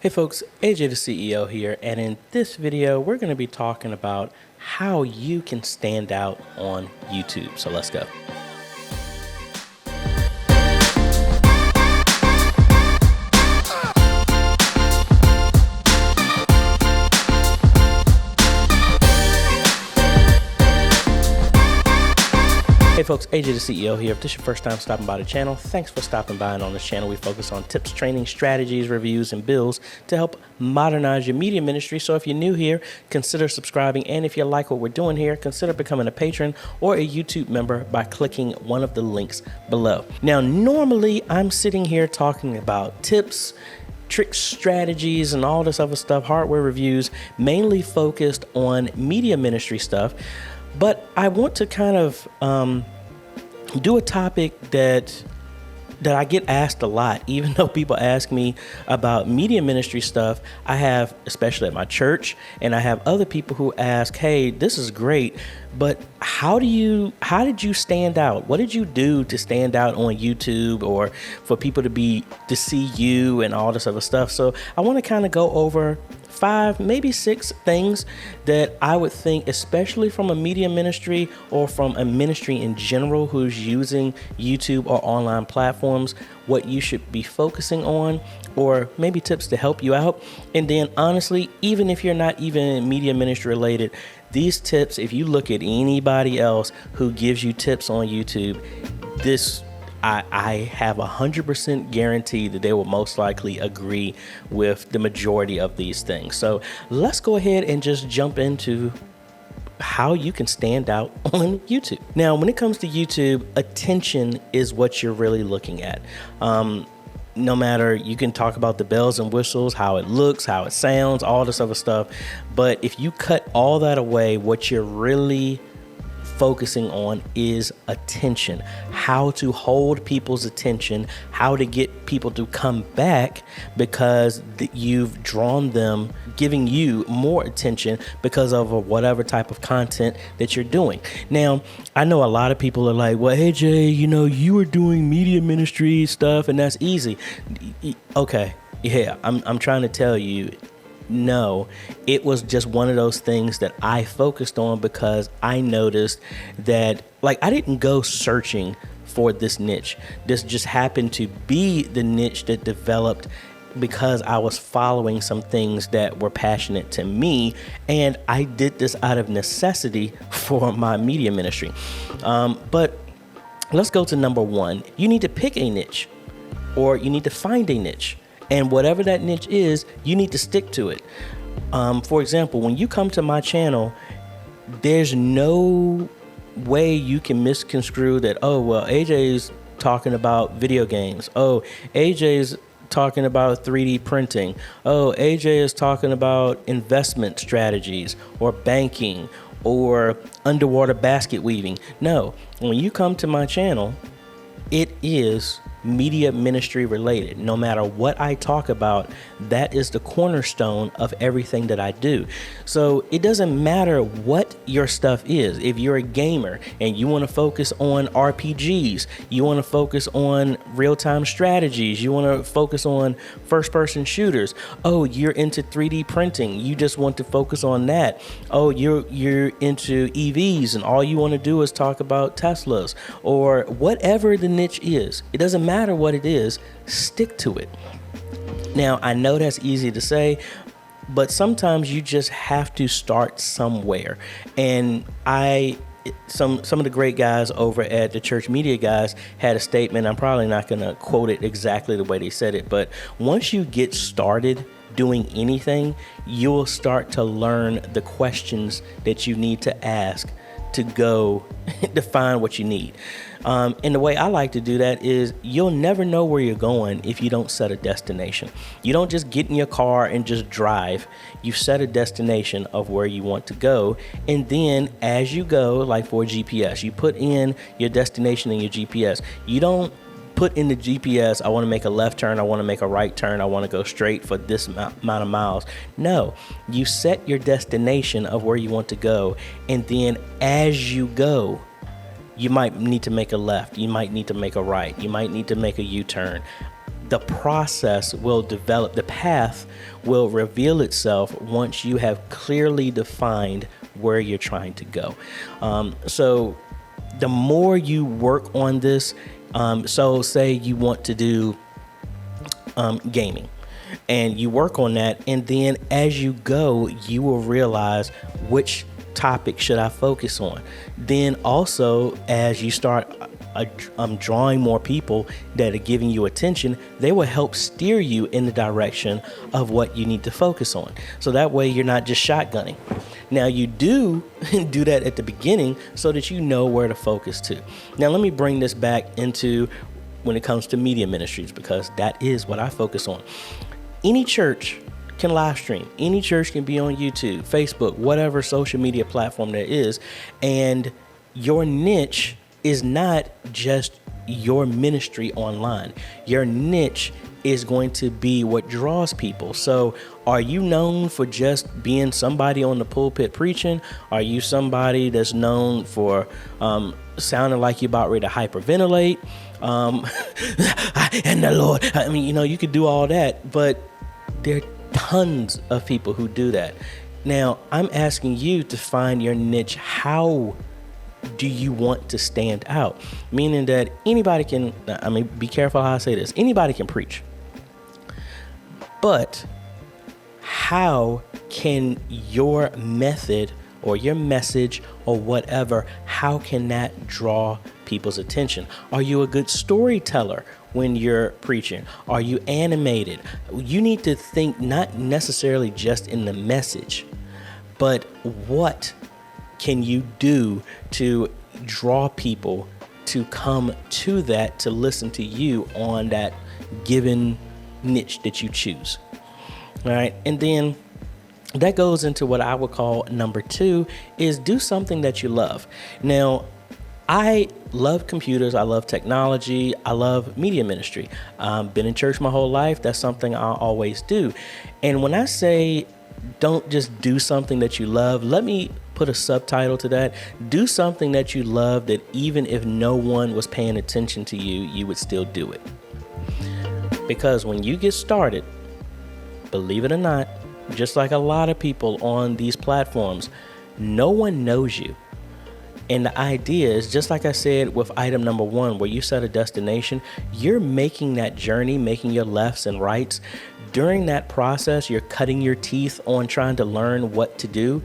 Hey folks, AJ the CEO here, and in this video we're going to be talking about how you can stand out on YouTube. So let's go. Hey folks, AJ the CEO here. If this is your first time stopping by the channel, thanks for stopping by. And on this channel, we focus on tips, training, strategies, reviews, and builds to help modernize your media ministry. So if you're new here, consider subscribing. And if you like what we're doing here, consider becoming a patron or a YouTube member by clicking one of the links below. Now, normally I'm sitting here talking about tips, tricks, strategies, and all this other stuff, hardware reviews, mainly focused on media ministry stuff. But I want to kind of do a topic that I get asked a lot. Even though people ask me about media ministry stuff, I have, especially at my church, and I have other people who ask, hey, this is great, but how did you stand out? What did you do to stand out on YouTube, or for people to see you and all this other stuff? So I want to kind of go over 5, maybe 6 things that I would think, especially from a media ministry or from a ministry in general who's using YouTube or online platforms, what you should be focusing on, or maybe tips to help you out. And then honestly, even if you're not even media ministry related, these tips, if you look at anybody else who gives you tips on YouTube, I have 100% guarantee that they will most likely agree with the majority of these things. So let's go ahead and just jump into how you can stand out on YouTube. Now, when it comes to YouTube, attention is what you're really looking at. No matter, you can talk about the bells and whistles, how it looks, how it sounds, all this other stuff. But if you cut all that away, what you're really focusing on is attention, how to hold people's attention, how to get people to come back because you've drawn them, giving you more attention because of whatever type of content that you're doing. Now, I know a lot of people are like, well, hey Jay, you were doing media ministry stuff and that's easy. Okay, yeah, I'm trying to tell you, no, it was just one of those things that I focused on because I noticed that, I didn't go searching for this niche. This just happened to be the niche that developed because I was following some things that were passionate to me, and I did this out of necessity for my media ministry. But let's go to number 1. You need to pick a niche, or you need to find a niche. And whatever that niche is, you need to stick to it. For example, when you come to my channel, there's no way you can misconstrue that, oh, well, AJ's talking about video games. Oh, AJ's talking about 3D printing. Oh, AJ is talking about investment strategies or banking or underwater basket weaving. No, when you come to my channel, it is media ministry related. No matter what I talk about, that is the cornerstone of everything that I do. So it doesn't matter what your stuff is. If you're a gamer and you want to focus on RPGs, you want to focus on real-time strategies, you want to focus on first-person shooters. Oh, you're into 3D printing, you just want to focus on that. Oh, you're into EVs and all you want to do is talk about Teslas, or whatever the niche is. It doesn't matter what it is, stick to it. Now, I know that's easy to say, but sometimes you just have to start somewhere. And some of the great guys over at the Church Media Guys had a statement. I'm probably not going to quote it exactly the way they said it, but once you get started doing anything, you'll start to learn the questions that you need to ask to go define what you need. And the way I like to do that is you'll never know where you're going if you don't set a destination. You don't just get in your car and just drive. You set a destination of where you want to go. And then as you go, like for GPS, you put in your destination in your GPS. You don't put in the GPS, I want to make a left turn, I want to make a right turn, I want to go straight for this amount of miles. No, you set your destination of where you want to go. And then as you go, you might need to make a left, you might need to make a right, you might need to make a U-turn. the process will develop, the path will reveal itself once you have clearly defined where you're trying to go. So the more you work on this, so say you want to do gaming, and you work on that, and then as you go, you will realize which topic should I focus on. Then also, as you start drawing more people that are giving you attention, they will help steer you in the direction of what you need to focus on. So that way you're not just shotgunning. Now you do that at the beginning so that you know where to focus to. Now let me bring this back into when it comes to media ministries, because that is what I focus on. Any church can live stream. Any church can be on YouTube, Facebook, whatever social media platform there is. And your niche is not just your ministry online. Your niche is going to be what draws people. So are you known for just being somebody on the pulpit preaching? Are you somebody that's known for sounding like you're about ready to hyperventilate? And the Lord, I mean, you could do all that, but there are tons of people who do that. Now, I'm asking you to find your niche. How do you want to stand out? Meaning that anybody can, be careful how I say this, anybody can preach. But how can your method or your message or whatever, how can that draw people's attention? Are you a good storyteller when you're preaching? Are you animated? You need to think not necessarily just in the message, but what can you do to draw people to come to that, to listen to you on that given niche that you choose. All right. And then that goes into what I would call number 2 is do something that you love. Now, I love computers. I love technology. I love media ministry. Been in church my whole life. That's something I always do. And when I say don't just do something that you love, let me put a subtitle to that. Do something that you love that even if no one was paying attention to you, you would still do it. Because when you get started, believe it or not, just like a lot of people on these platforms, no one knows you. And the idea is, just like I said with item number 1, where you set a destination, you're making that journey, making your lefts and rights. During that process, you're cutting your teeth on trying to learn what to do.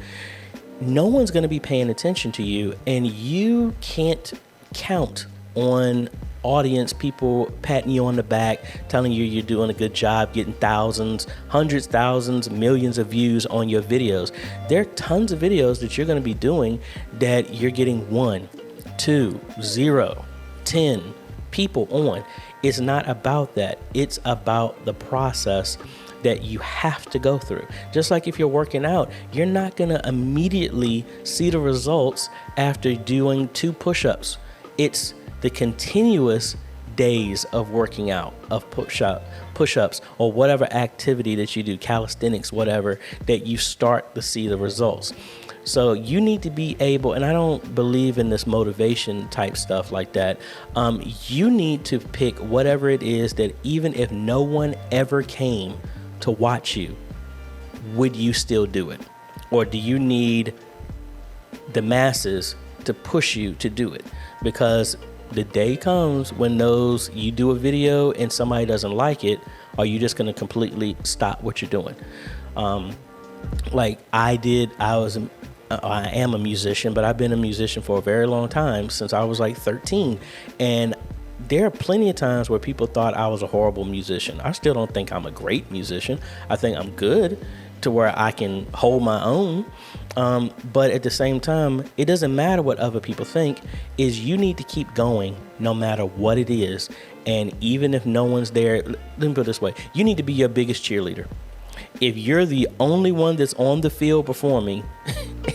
No one's going to be paying attention to you, and you can't count on audience, people patting you on the back, telling you you're doing a good job, getting thousands, hundreds, thousands, millions of views on your videos. There are tons of videos that you're going to be doing that you're getting 1, 2, 0, 10 people on. It's not about that. It's about the process that you have to go through. Just like if you're working out, you're not going to immediately see the results after doing 2 push-ups. It's the continuous days of working out, of push-ups, or whatever activity that you do, calisthenics, whatever, that you start to see the results. So you need to be able, and I don't believe in this motivation type stuff like that. You need to pick whatever it is that even if no one ever came to watch you, would you still do it? Or do you need the masses to push you to do it? Because the day comes when you do a video and somebody doesn't like it, are you just going to completely stop what you're doing? Like I am a musician, but I've been a musician for a very long time, since I was like 13. And there are plenty of times where people thought I was a horrible musician. I still don't think I'm a great musician. I think I'm good to where I can hold my own. But at the same time, it doesn't matter what other people think. Is you need to keep going no matter what it is. And even if no one's there, let me put it this way. You need to be your biggest cheerleader. If you're the only one that's on the field performing,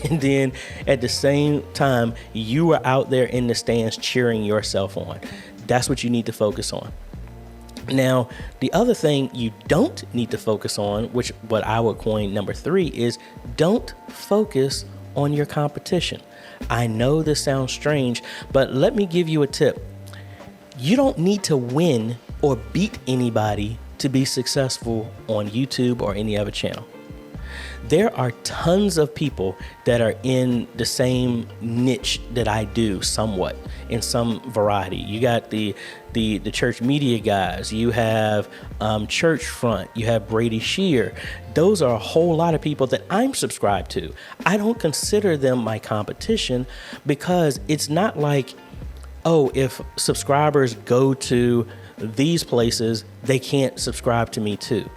and then at the same time, you are out there in the stands cheering yourself on, that's what you need to focus on. Now, the other thing you don't need to focus on, which what I would coin number 3, is don't focus on your competition. I know this sounds strange, but let me give you a tip. You don't need to win or beat anybody to be successful on YouTube or any other channel. There are tons of people that are in the same niche that I do somewhat, in some variety. You got the church media guys, you have Church Front, you have Brady Shear. Those are a whole lot of people that I'm subscribed to. I don't consider them my competition, because it's not like, oh, if subscribers go to these places, they can't subscribe to me too.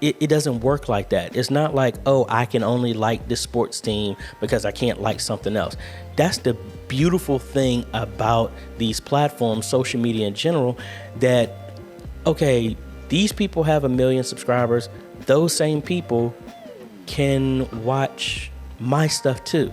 It doesn't work like that. It's not like, oh, I can only like this sports team because I can't like something else. That's the beautiful thing about these platforms, social media in general, that, okay, these people have 1 million subscribers. Those same people can watch my stuff too.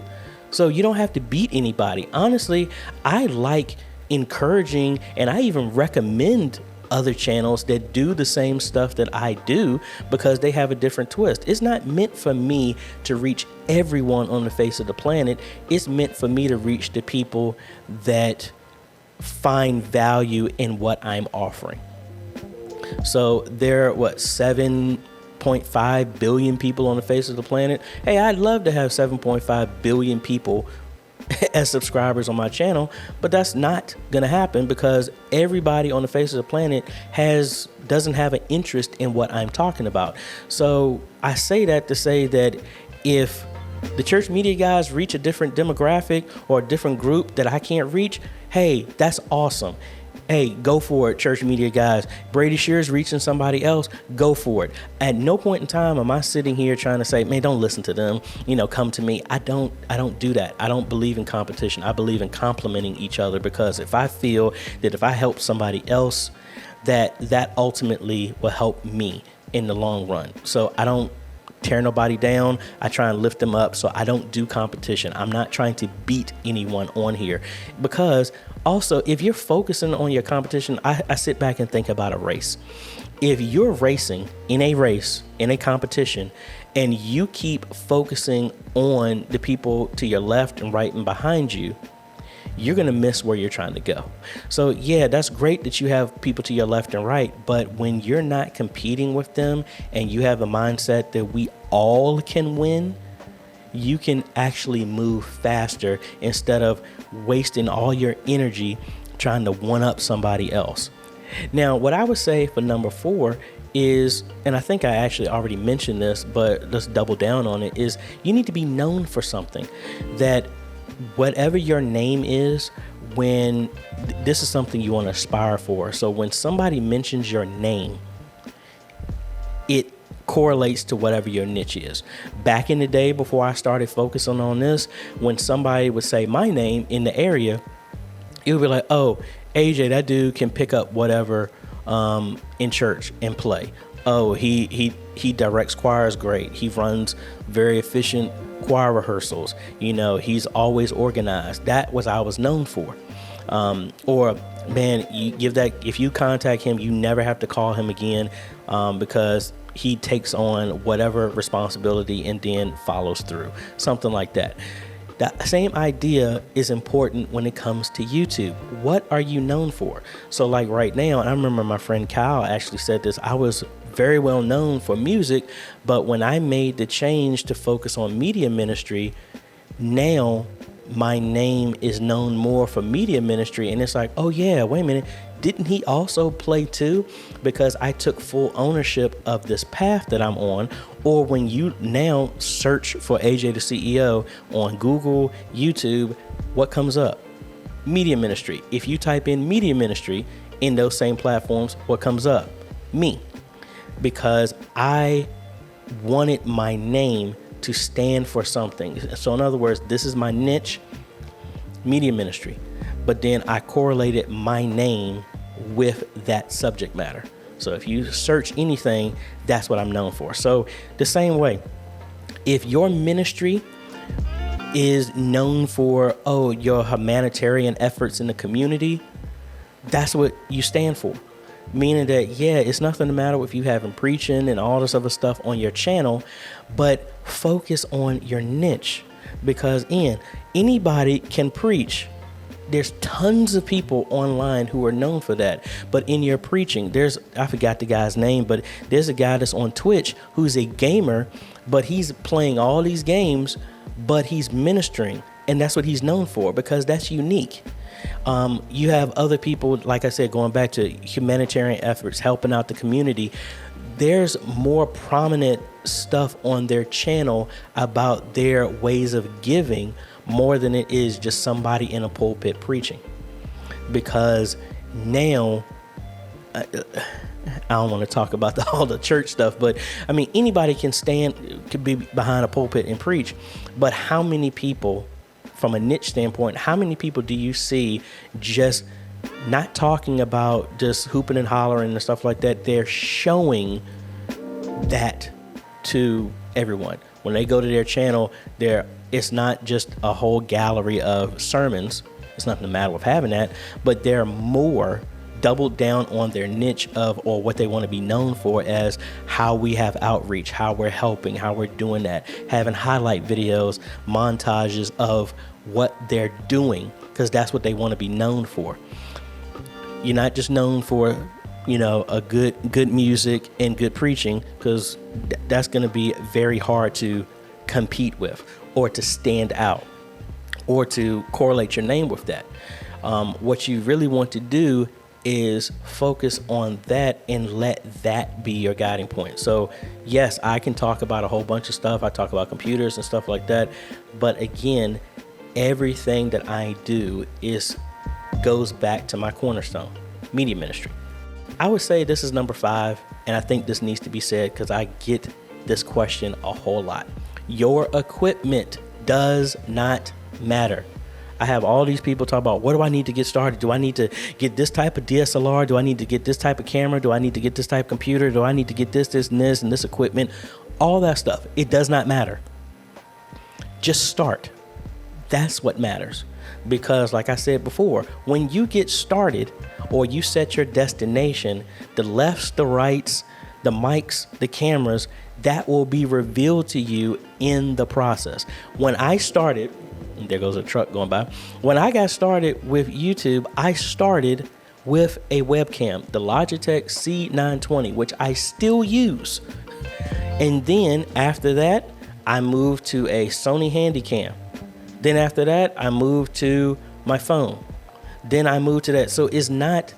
So you don't have to beat anybody. Honestly, I like encouraging, and I even recommend other channels that do the same stuff that I do, because they have a different twist. It's not meant for me to reach everyone on the face of the planet. It's meant for me to reach the people that find value in what I'm offering. So there are 7.5 billion people on the face of the planet. Hey, I'd love to have 7.5 billion people as subscribers on my channel, but that's not gonna happen, because everybody on the face of the planet doesn't have an interest in what I'm talking about. So I say that to say that if the church media guys reach a different demographic or a different group that I can't reach, hey, that's awesome. Hey, go for it, church media guys. Brady Shear's reaching somebody else, go for it. At no point in time am I sitting here trying to say, man, don't listen to them, come to me. I don't do that. I don't believe in competition. I believe in complimenting each other, because if I feel that if I help somebody else, that ultimately will help me in the long run. So I don't tear nobody down. I try and lift them up. So I don't do competition. I'm not trying to beat anyone on here, because also, if you're focusing on your competition, I sit back and think about a race. If you're racing in a race, in a competition, and you keep focusing on the people to your left and right and behind you, you're going to miss where you're trying to go. So yeah, that's great that you have people to your left and right, but when you're not competing with them and you have a mindset that we all can win, you can actually move faster instead of wasting all your energy trying to one-up somebody else. Now, what I would say for number 4 is, and I think I actually already mentioned this, but let's double down on it, is you need to be known for something. That whatever your name is, when this is something you want to aspire for. So when somebody mentions your name, it correlates to whatever your niche is. Back in the day, before I started focusing on this, when somebody would say my name in the area, it would be like, oh, AJ, that dude can pick up whatever in church and play. Oh, he directs choirs great. He runs very efficient choir rehearsals. He's always organized. That was I was known for. Or man, if you contact him, you never have to call him again, because he takes on whatever responsibility and then follows through. Something like that. That same idea is important when it comes to YouTube. What are you known for? So like right now, and I remember my friend Kyle actually said this, I was very well known for music, but when I made the change to focus on media ministry, now my name is known more for media ministry. And it's like, oh yeah, wait a minute. Didn't he also play too? Because I took full ownership of this path that I'm on. Or when you now search for AJ the CEO on Google, YouTube, what comes up? Media ministry. If you type in media ministry in those same platforms, what comes up? Me. Because I wanted my name to stand for something. So in other words, this is my niche, media ministry. But then I correlated my name with that subject matter. So if you search anything, that's what I'm known for. So the same way, if your ministry is known for, oh, your humanitarian efforts in the community, that's what you stand for. Meaning that, yeah, it's nothing to matter if you having preaching and all this other stuff on your channel, but focus on your niche. Because anybody can preach There's tons of people online who are known for that. But in your preaching, I forgot the guy's name, but there's a guy that's on Twitch who's a gamer, but he's playing all these games, but he's ministering. And that's what he's known for, because that's unique. You have other people, like I said, going back to humanitarian efforts, helping out the community. There's more prominent stuff on their channel about their ways of giving more than it is just somebody in a pulpit preaching. Because now, I don't want to talk about all the church stuff, but I mean, anybody could be behind a pulpit and preach. But how many people, from a niche standpoint, how many people do you see just not talking about just hooping and hollering and stuff like that? They're showing that to everyone. When they go to their channel, it's not just a whole gallery of sermons. It's not the matter of having that, but they're more doubled down on their niche or what they want to be known for, as how we have outreach, how we're helping, how we're doing that, having highlight videos, montages of what they're doing, because that's what they want to be known for. You're not just known for, a good music and good preaching, because that's going to be very hard to compete with, or to stand out, or to correlate your name with that. What you really want to do is focus on that and let that be your guiding point. So yes, I can talk about a whole bunch of stuff. I talk about computers and stuff like that. But again, everything that I do goes back to my cornerstone, media ministry. I would say this is number 5, and I think this needs to be said because I get this question a whole lot. Your equipment does not matter. I have all these people talk about, what do I need to get started? Do I need to get this type of DSLR? Do I need to get this type of camera? Do I need to get this type of computer? Do I need to get this, and this equipment? All that stuff. It does not matter. Just start. That's what matters. Because like I said before, when you get started or you set your destination, the lefts, the rights, the mics, the cameras, that will be revealed to you in the process. When I started, there goes a truck going by. When I got started with YouTube, I started with a webcam, the Logitech C920, which I still use. And then after that, I moved to a Sony Handycam. Then after that, I moved to my phone. Then I moved to that. So it's not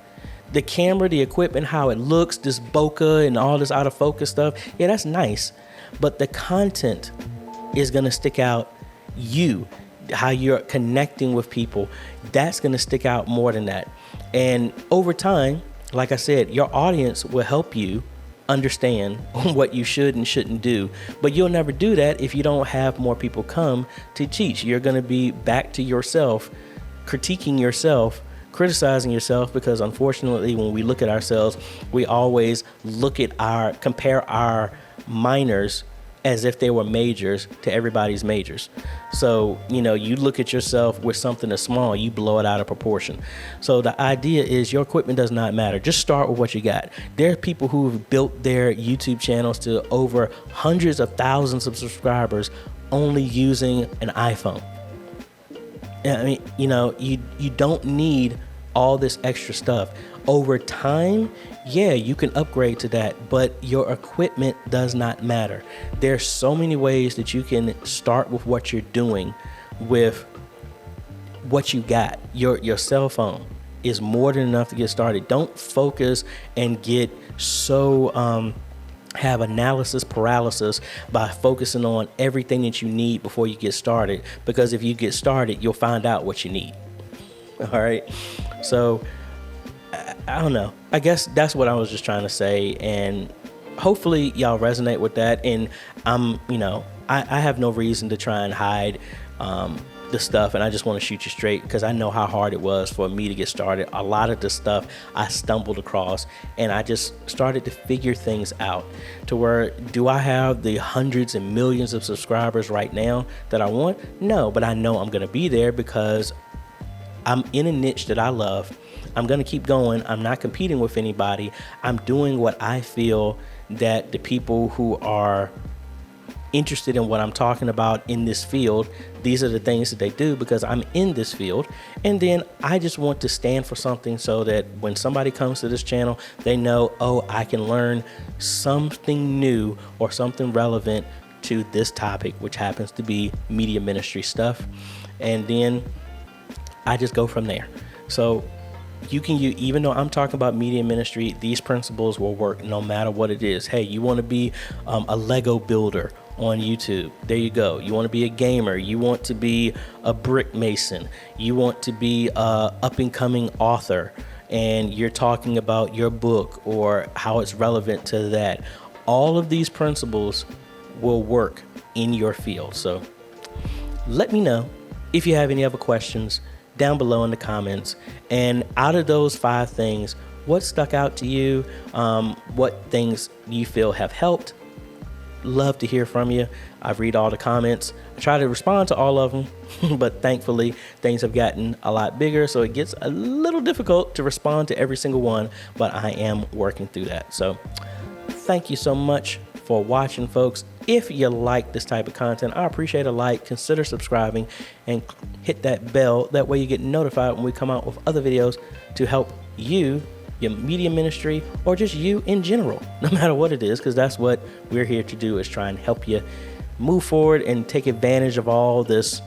the camera, the equipment, how it looks, this bokeh and all this out of focus stuff. Yeah, that's nice. But the content is going to stick out. How you're connecting with people, that's going to stick out more than that. And over time, like I said, your audience will help you understand what you should and shouldn't do. But you'll never do that if you don't have more people come to teach. You're going to be back to yourself, critiquing yourself, criticizing yourself, because unfortunately, when we look at ourselves, we always compare our minors as if they were majors to everybody's majors. So, you look at yourself with something that's small, you blow it out of proportion. So the idea is your equipment does not matter. Just start with what you got. There are people who've built their YouTube channels to over hundreds of thousands of subscribers only using an iPhone. I mean, you don't need all this extra stuff. Over time, yeah, you can upgrade to that, but your equipment does not matter. There's so many ways that you can start with what you're doing with what you got. Your cell phone is more than enough to get started. Don't focus and get so have analysis paralysis by focusing on everything that you need before you get started, because if you get started, you'll find out what you need. All right. So I don't know. I guess that's what I was just trying to say, and hopefully y'all resonate with that. And I have no reason to try and hide the stuff, and I just want to shoot you straight because I know how hard it was for me to get started. A lot of the stuff I stumbled across, and I just started to figure things out to where, do I have the hundreds and millions of subscribers right now that I want? No, but I know I'm going to be there because I'm in a niche that I love. I'm going to keep going. I'm not competing with anybody. I'm doing what I feel that the people who are interested in what I'm talking about in this field, these are the things that they do because I'm in this field. And then I just want to stand for something so that when somebody comes to this channel, they know, oh, I can learn something new or something relevant to this topic, which happens to be media ministry stuff. And then I just go from there. So you can use, even though I'm talking about media ministry, these principles will work no matter what it is. Hey, you want to be a Lego builder on YouTube. There you go. You want to be a gamer. You want to be a brick mason. You want to be a up and coming author, and you're talking about your book or how it's relevant to that. All of these principles will work in your field. So let me know if you have any other questions down below in the comments. And out of those 5 things, what stuck out to you? What things you feel have helped? Love to hear from you. I read all the comments. I try to respond to all of them, but thankfully things have gotten a lot bigger, so it gets a little difficult to respond to every single one, but I am working through that. So thank you so much for watching, folks. If you like this type of content, I appreciate a like. Consider subscribing and hit that bell. That way you get notified when we come out with other videos to help you, your media ministry, or just you in general, no matter what it is, because that's what we're here to do, is try and help you move forward and take advantage of all this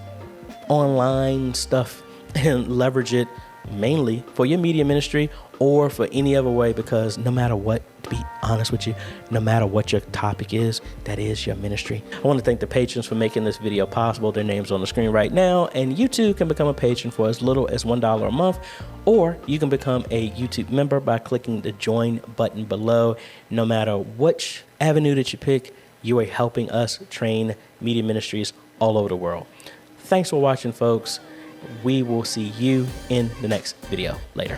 online stuff and leverage it mainly for your media ministry or for any other way, because no matter what, to be honest with you, no matter what your topic is, that is your ministry. I want to thank the patrons for making this video possible. Their names on the screen right now, and you too can become a patron for as little as $1 a month, or you can become a YouTube member by clicking the join button below. No matter which avenue that you pick, you are helping us train media ministries all over the world. Thanks for watching, folks. We will see you in the next video. Later.